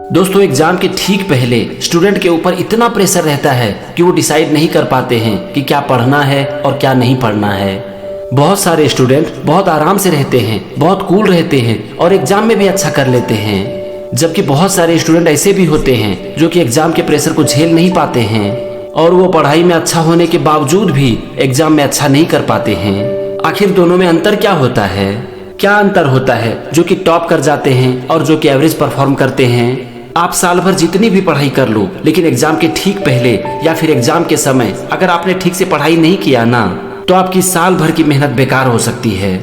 दोस्तों, एग्जाम के ठीक पहले स्टूडेंट के ऊपर इतना प्रेशर रहता है कि वो डिसाइड नहीं कर पाते हैं कि क्या पढ़ना है और क्या नहीं पढ़ना है। बहुत सारे स्टूडेंट बहुत आराम से रहते हैं, बहुत कूल रहते हैं और एग्जाम में भी अच्छा कर लेते हैं, जबकि बहुत सारे स्टूडेंट ऐसे भी होते हैं जो कि एग्जाम के प्रेशर को झेल नहीं पाते हैं और वो पढ़ाई में अच्छा होने के बावजूद भी एग्जाम में अच्छा नहीं कर पाते हैं। आखिर दोनों में अंतर क्या होता है? क्या अंतर होता है जो कि टॉप कर जाते हैं और जो कि एवरेज परफॉर्म करते हैं? आप साल भर जितनी भी पढ़ाई कर लो, लेकिन एग्जाम के ठीक पहले या फिर एग्जाम के समय अगर आपने ठीक से पढ़ाई नहीं किया ना, तो आपकी साल भर की मेहनत बेकार हो सकती है।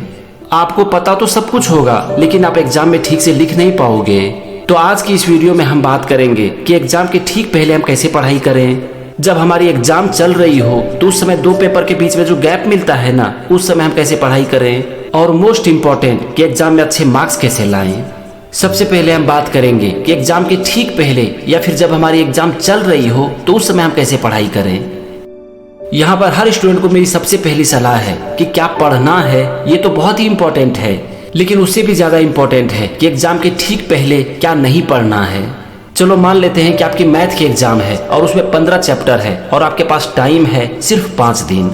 आपको पता तो सब कुछ होगा, लेकिन आप एग्जाम में ठीक से लिख नहीं पाओगे। तो आज की इस वीडियो में हम बात करेंगे कि एग्जाम के ठीक पहले हम कैसे पढ़ाई करें। जब हमारी एग्जाम चल रही हो तो उस समय दो पेपर के बीच में जो गैप मिलता है ना, उस समय हम कैसे पढ़ाई करें, और मोस्ट इम्पोर्टेंट कि एग्जाम में अच्छे मार्क्स कैसे लाएं। सबसे पहले हम बात करेंगे कि एग्जाम के ठीक पहले या फिर जब हमारी एग्जाम चल रही हो तो उस समय हम कैसे पढ़ाई करें। यहाँ पर हर स्टूडेंट को मेरी सबसे पहली सलाह है कि क्या पढ़ना है, ये तो बहुत ही इम्पोर्टेंट है, लेकिन उससे भी ज्यादा इम्पोर्टेंट है कि एग्जाम के ठीक पहले क्या नहीं पढ़ना है। चलो मान लेते हैं कि आपकी मैथ की एग्जाम है और उसमें 15 चैप्टर है और आपके पास टाइम है सिर्फ 5 दिन।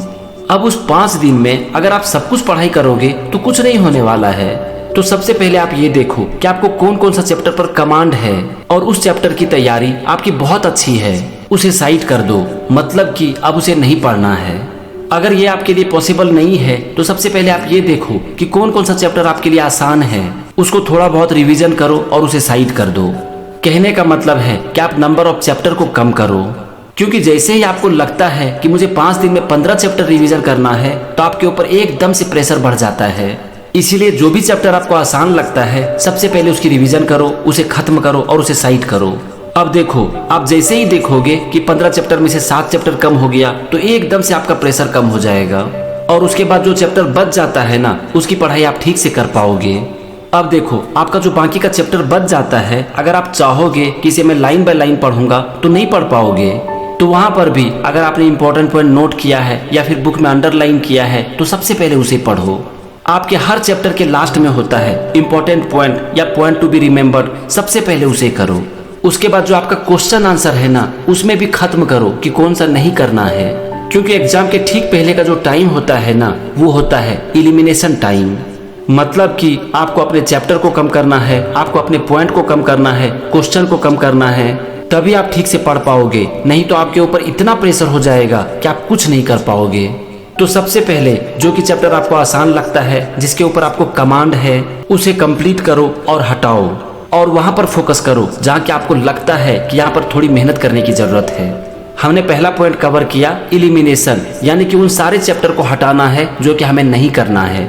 अब उस 5 दिन में अगर आप सब कुछ पढ़ाई करोगे तो कुछ नहीं होने वाला है। तो सबसे पहले आप ये देखो कि आपको कौन कौन सा चैप्टर पर कमांड है और उस चैप्टर की तैयारी आपकी बहुत अच्छी है, उसे साइड कर दो, मतलब कि अब उसे नहीं पढ़ना है। अगर ये आपके लिए पॉसिबल नहीं है तो सबसे पहले आप ये देखो कि कौन कौन सा चैप्टर आपके लिए आसान है, उसको थोड़ा बहुत रिवीजन करो और उसे साइड कर दो। कहने का मतलब है कि आप नंबर ऑफ चैप्टर को कम करो, क्योंकि जैसे ही आपको लगता है कि मुझे 5 दिन में 15 चैप्टर रिवीजन करना है तो आपके ऊपर एकदम से प्रेशर बढ़ जाता है। इसीलिए जो भी चैप्टर आपको आसान लगता है सबसे पहले उसकी रिवीजन करो, उसे खत्म करो और उसे साइड करो। अब देखो, आप जैसे ही देखोगे कि 15 चैप्टर में से 7 चैप्टर कम हो गया तो एकदम से आपका प्रेशर कम हो जाएगा और उसके बाद जो चैप्टर बच जाता है ना, उसकी पढ़ाई आप ठीक से कर पाओगे। अब देखो, आपका जो बाकी का चैप्टर बच जाता है, अगर आप चाहोगे कि इसे मैं लाइन बाय लाइन पढ़ूंगा तो नहीं पढ़ पाओगे। तो वहां पर भी अगर आपने इंपॉर्टेंट पॉइंट नोट किया है या फिर बुक में अंडरलाइन किया है तो सबसे पहले उसे पढ़ो। आपके हर चैप्टर के लास्ट में होता है इंपॉर्टेंट पॉइंट या पॉइंट टू बी रिमेम्बर्ड, सबसे पहले उसे करो। उसके बाद जो आपका क्वेश्चन आंसर है ना, उसमें भी खत्म करो कि कौन सा नहीं करना है, क्योंकि एग्जाम के ठीक पहले का जो टाइम होता है ना, वो होता है इलिमिनेशन टाइम। मतलब कि आपको अपने चैप्टर को कम करना है, आपको अपने पॉइंट को कम करना है, क्वेश्चन को कम करना है, तभी आप ठीक से पढ़ पाओगे। नहीं तो आपके ऊपर इतना प्रेशर हो जाएगा कि आप कुछ नहीं कर पाओगे। तो सबसे पहले जो कि चैप्टर आपको आसान लगता है, जिसके ऊपर आपको कमांड है, उसे कंप्लीट करो और हटाओ और वहां पर फोकस करो जहां कि आपको लगता है कि यहाँ पर थोड़ी मेहनत करने की जरूरत है। हमने पहला पॉइंट कवर किया, इलिमिनेशन, यानी कि उन सारे चैप्टर को हटाना है जो कि हमें नहीं करना है।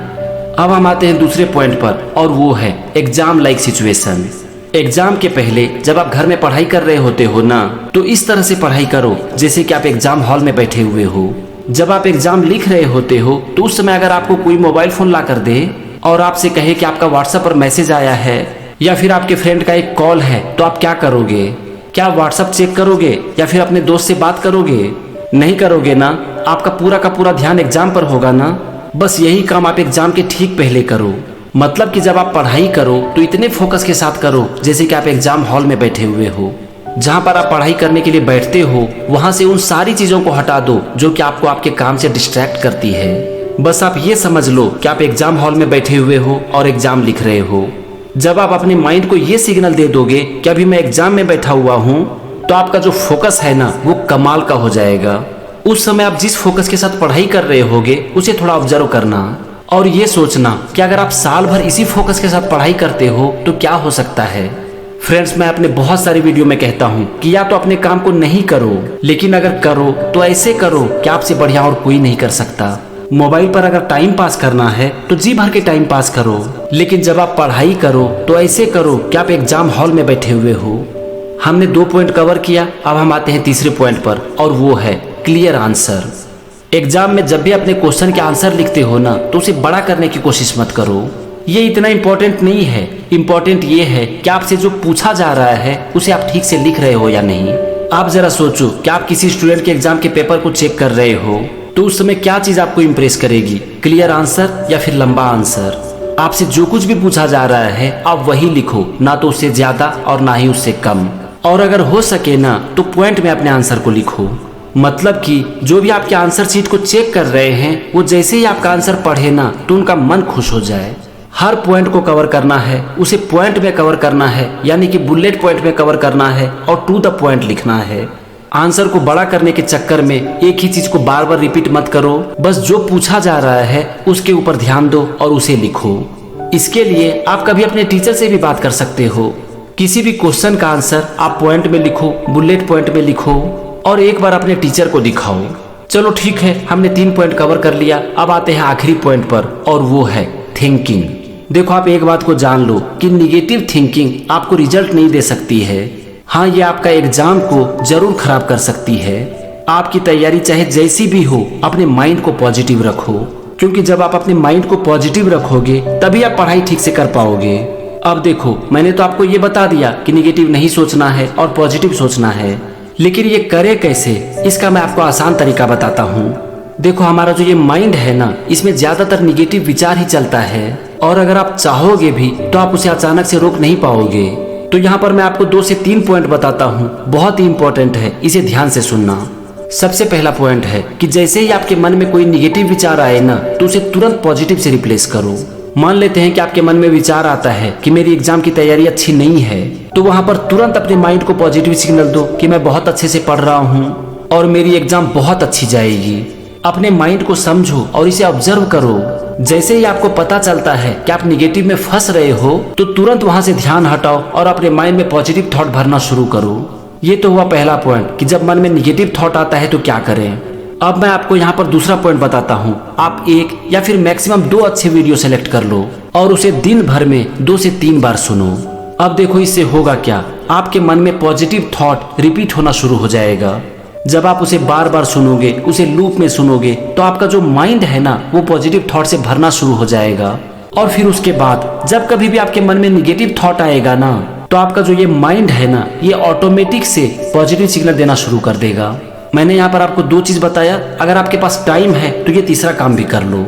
अब हम आते हैं दूसरे पॉइंट पर और वो है एग्जाम लाइक सिचुएशन। एग्जाम के पहले जब आप घर में पढ़ाई कर रहे होते हो ना, तो इस तरह से पढ़ाई करो जैसे कि आप एग्जाम हॉल में बैठे हुए हो। जब आप एग्जाम लिख रहे होते हो तो उस समय अगर आपको कोई मोबाइल फोन ला कर दे और आपसे कहे कि आपका व्हाट्सएप पर मैसेज आया है या फिर आपके फ्रेंड का एक कॉल है, तो आप क्या करोगे? क्या व्हाट्सएप चेक करोगे या फिर अपने दोस्त से बात करोगे? नहीं करोगे ना। आपका पूरा का पूरा ध्यान एग्जाम पर होगा ना। बस यही काम आप एग्जाम के ठीक पहले करो। मतलब कि जब आप पढ़ाई करो तो इतने फोकस के साथ करो जैसे कि आप एग्जाम हॉल में बैठे हुए हो। जहां पर आप पढ़ाई करने के लिए बैठते हो वहां से उन सारी चीजों को हटा दो जो कि आपको आपके काम से डिस्ट्रैक्ट करती है। बस आप ये समझ लो कि आप एग्जाम हॉल में बैठे हुए हो और एग्जाम लिख रहे हो। जब आप अपने माइंड को ये सिग्नल दे दोगे कि अभी मैं एग्जाम में बैठा हुआ हूँ, तो आपका जो फोकस है ना, वो कमाल का हो जाएगा। उस समय आप जिस फोकस के साथ पढ़ाई कर रहे होगे उसे थोड़ा ऑब्जर्व करना और ये सोचना कि अगर आप साल भर इसी फोकस के साथ पढ़ाई करते हो तो क्या हो सकता है। फ्रेंड्स, मैं अपने बहुत सारी वीडियो में कहता हूँ कि या तो अपने काम को नहीं करो, लेकिन अगर करो तो ऐसे करो कि आपसे बढ़िया और कोई नहीं कर सकता। मोबाइल पर अगर टाइम पास करना है तो जी भर के टाइम पास करो, लेकिन जब आप पढ़ाई करो तो ऐसे करो कि आप एग्जाम हॉल में बैठे हुए हो। हमने 2 पॉइंट कवर किया, अब हम आते हैं तीसरे पॉइंट पर और वो है क्लियर आंसर। एग्जाम में जब भी अपने क्वेश्चन के आंसर लिखते हो ना, तो उसे बड़ा करने की कोशिश मत करो। ये इतना इम्पोर्टेंट नहीं है। इम्पोर्टेंट ये है कि आपसे जो पूछा जा रहा है उसे आप ठीक से लिख रहे हो या नहीं। आप जरा सोचो कि आप किसी स्टूडेंट के एग्जाम के पेपर को चेक कर रहे हो तो उस समय क्या चीज आपको इम्प्रेस करेगी, क्लियर आंसर या फिर लंबा आंसर? आपसे जो कुछ भी पूछा जा रहा है आप वही लिखो, ना तो उससे ज्यादा और ना ही उससे कम। और अगर हो सके ना तो पॉइंट में अपने आंसर को लिखो। मतलब कि जो भी आपके आंसर शीट को चेक कर रहे हैं वो जैसे ही आपका आंसर पढ़े ना तो उनका मन खुश हो जाए। हर पॉइंट को कवर करना है, उसे पॉइंट में कवर करना है, यानी कि बुलेट पॉइंट में कवर करना है और टू द पॉइंट लिखना है। आंसर को बड़ा करने के चक्कर में एक ही चीज को बार बार रिपीट मत करो, बस जो पूछा जा रहा है उसके ऊपर ध्यान दो और उसे लिखो। इसके लिए आप कभी अपने टीचर से भी बात कर सकते हो। किसी भी क्वेश्चन का आंसर आप पॉइंट में लिखो, बुलेट पॉइंट में लिखो और एक बार अपने टीचर को दिखाओ। चलो ठीक है, हमने 3 पॉइंट कवर कर लिया। अब आते हैं आखिरी पॉइंट पर और वो है थिंकिंग। देखो आप एक बात को जान लो कि निगेटिव थिंकिंग आपको रिजल्ट नहीं दे सकती है। हाँ, ये आपका एग्जाम को जरूर खराब कर सकती है। आपकी तैयारी चाहे जैसी भी हो, अपने माइंड को पॉजिटिव रखो, क्योंकि जब आप अपने माइंड को पॉजिटिव रखोगे तभी आप पढ़ाई ठीक से कर पाओगे। अब देखो, मैंने तो आपको ये बता दिया कि निगेटिव नहीं सोचना है और पॉजिटिव सोचना है, लेकिन ये करे कैसे, इसका मैं आपको आसान तरीका बताता हूँ। देखो, हमारा जो ये माइंड है ना, इसमें ज्यादातर निगेटिव विचार ही चलता है और अगर आप चाहोगे भी तो आप उसे अचानक से रोक नहीं पाओगे। तो यहाँ पर मैं आपको 2 से 3 पॉइंट बताता हूँ, बहुत ही इंपॉर्टेंट है, इसे ध्यान से सुनना। सबसे पहला पॉइंट है कि जैसे ही आपके मन में कोई निगेटिव विचार आए ना तो उसे तुरंत पॉजिटिव से रिप्लेस करो। मान लेते हैं कि आपके मन में विचार आता है कि मेरी एग्जाम की तैयारी अच्छी नहीं है, तो वहां पर तुरंत अपने माइंड को पॉजिटिव सिग्नल दो कि मैं बहुत अच्छे से पढ़ रहा हूँ और मेरी एग्जाम बहुत अच्छी जाएगी। अपने माइंड को समझो और इसे ऑब्जर्व करो। जैसे ही आपको पता चलता है कि आप निगेटिव में फंस रहे हो तो तुरंत वहां से ध्यान हटाओ और अपने माइंड में पॉजिटिव थॉट भरना शुरू करो। ये तो हुआ पहला पॉइंट कि जब मन में निगेटिव थॉट आता है तो क्या करें। अब मैं आपको यहाँ पर दूसरा पॉइंट बताता हूँ। आप 1 या फिर मैक्सिमम 2 अच्छे वीडियो सेलेक्ट कर लो और उसे दिन भर में 2 से 3 बार सुनो। अब देखो इससे होगा क्या, आपके मन में पॉजिटिव थॉट रिपीट होना शुरू हो जाएगा। जब आप उसे बार बार सुनोगे, उसे लूप में सुनोगे, तो आपका जो माइंड है ना वो पॉजिटिव थॉट से भरना शुरू हो जाएगा। और फिर उसके बाद जब कभी भी आपके मन में निगेटिव थॉट आएगा ना तो आपका जो ये माइंड है ना ये ऑटोमेटिक से पॉजिटिव सिग्नल देना शुरू कर देगा। मैंने यहाँ पर आपको 2 चीज बताया, अगर आपके पास टाइम है तो ये तीसरा काम भी कर लो।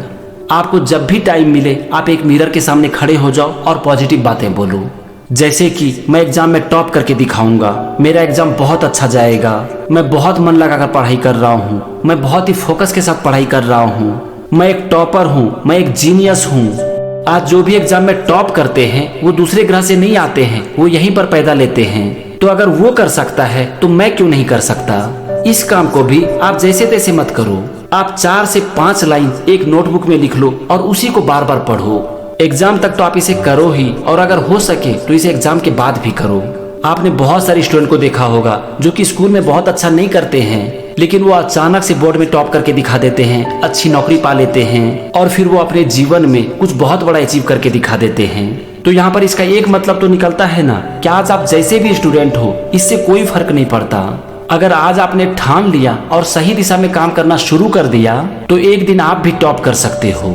आपको जब भी टाइम मिले आप एक मिरर के सामने खड़े हो जाओ और पॉजिटिव बातें बोलो, जैसे कि मैं एग्जाम में टॉप करके दिखाऊंगा, मेरा एग्जाम बहुत अच्छा जाएगा, मैं बहुत मन लगाकर पढ़ाई कर रहा हूँ, मैं बहुत ही फोकस के साथ पढ़ाई कर रहा हूँ, मैं एक टॉपर हूँ, मैं एक जीनियस हूँ। आज जो भी एग्जाम में टॉप करते हैं वो दूसरे ग्रह से नहीं आते हैं, वो यहीं पर पैदा लेते हैं। तो अगर वो कर सकता है तो मैं क्यों नहीं कर सकता। इस काम को भी आप जैसे तैसे मत करो। आप 4 से 5 लाइन एक नोटबुक में लिख लो और उसी को बार बार पढ़ो। एग्जाम तक तो आप इसे करो ही और अगर हो सके तो इसे एग्जाम के बाद भी करो। आपने बहुत सारे स्टूडेंट को देखा होगा जो कि स्कूल में बहुत अच्छा नहीं करते हैं, लेकिन वो अचानक से बोर्ड में टॉप करके दिखा देते हैं, अच्छी नौकरी पा लेते हैं और फिर वो अपने जीवन में कुछ बहुत बड़ा अचीव करके दिखा देते हैं। तो यहाँ पर इसका एक मतलब तो निकलता है ना कि आज आप जैसे भी स्टूडेंट हो इससे कोई फर्क नहीं पड़ता। अगर आज आपने ठान लिया और सही दिशा में काम करना शुरू कर दिया तो एक दिन आप भी टॉप कर सकते हो।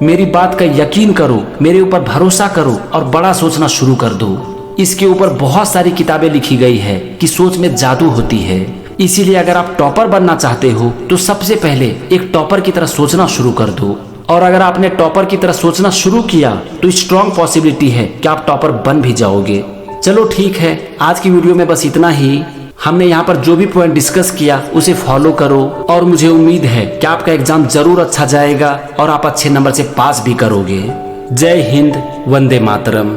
मेरी बात का यकीन करो, मेरे ऊपर भरोसा करो और बड़ा सोचना शुरू कर दो। इसके ऊपर बहुत सारी किताबें लिखी गई है कि सोच में जादू होती है। इसीलिए अगर आप टॉपर बनना चाहते हो तो सबसे पहले एक टॉपर की तरह सोचना शुरू कर दो और अगर आपने टॉपर की तरह सोचना शुरू किया तो स्ट्रॉन्ग पॉसिबिलिटी है कि आप टॉपर बन भी जाओगे। चलो ठीक है, आज की वीडियो में बस इतना ही। हमने यहाँ पर जो भी पॉइंट डिस्कस किया उसे फॉलो करो और मुझे उम्मीद है कि आपका एग्जाम जरूर अच्छा जाएगा और आप अच्छे नंबर से पास भी करोगे। जय हिंद, वंदे मातरम।